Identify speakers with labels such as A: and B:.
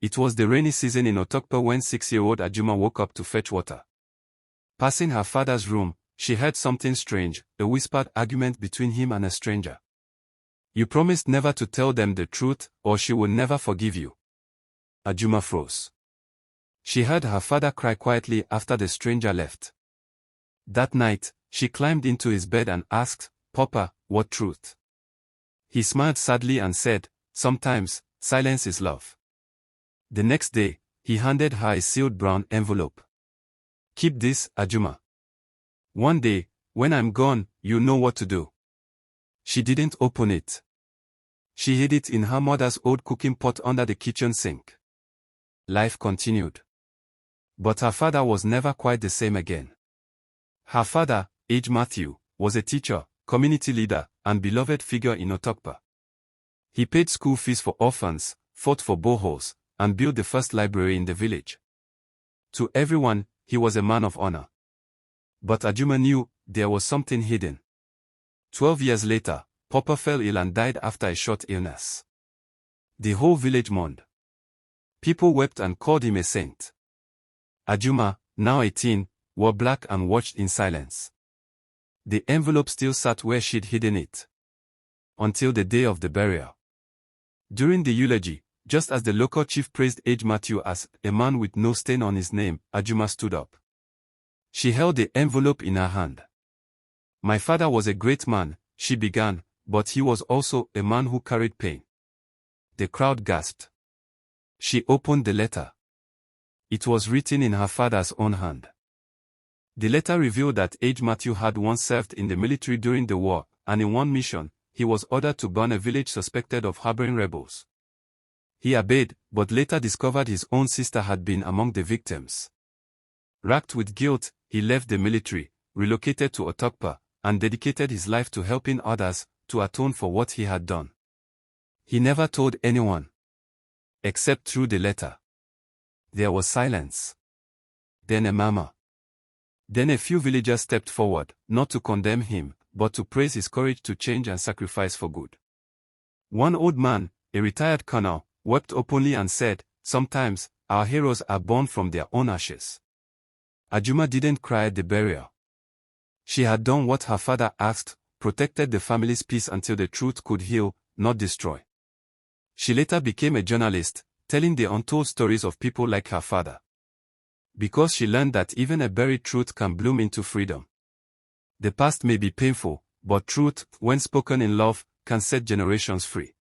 A: It was the rainy season in Otokpa when 6-year-old Ajuma woke up to fetch water. Passing her father's room, she heard something strange, a whispered argument between him and a stranger. "You promised never to tell them the truth, or she will never forgive you." Ajuma froze. She heard her father cry quietly after the stranger left. That night, she climbed into his bed and asked, "Papa, what truth?" He smiled sadly and said, "Sometimes, silence is love." The next day, he handed her a sealed brown envelope. "Keep this, Ajuma. One day, when I'm gone, you know what to do." She didn't open it. She hid it in her mother's old cooking pot under the kitchen sink. Life continued. But her father was never quite the same again. Her father, Matthew, was a teacher, community leader, and beloved figure in Otokpa. He paid school fees for orphans, fought for boreholes, and built the first library in the village. To everyone, he was a man of honor. But Ajuma knew there was something hidden. 12 years later, Papa fell ill and died after a short illness. The whole village mourned. People wept and called him a saint. Ajuma, now 18, wore black and watched in silence. The envelope still sat where she'd hidden it. Until the day of the burial. During the eulogy, just as the local chief praised Matthew as a man with no stain on his name, Ajuma stood up. She held the envelope in her hand. "My father was a great man," she began, "but he was also a man who carried pain." The crowd gasped. She opened the letter. It was written in her father's own hand. The letter revealed that Matthew had once served in the military during the war, and in one mission, he was ordered to burn a village suspected of harboring rebels. He obeyed, but later discovered his own sister had been among the victims. Racked with guilt, he left the military, relocated to Otokpa, and dedicated his life to helping others to atone for what he had done. He never told anyone. Except through the letter. There was silence. Then a murmur. Then a few villagers stepped forward, not to condemn him, but to praise his courage to change and sacrifice for good. One old man, a retired colonel, wept openly and said, "Sometimes, our heroes are born from their own ashes." Ajuma didn't cry at the burial. She had done what her father asked, protected the family's peace until the truth could heal, not destroy. She later became a journalist, telling the untold stories of people like her father. Because she learned that even a buried truth can bloom into freedom. The past may be painful, but truth, when spoken in love, can set generations free.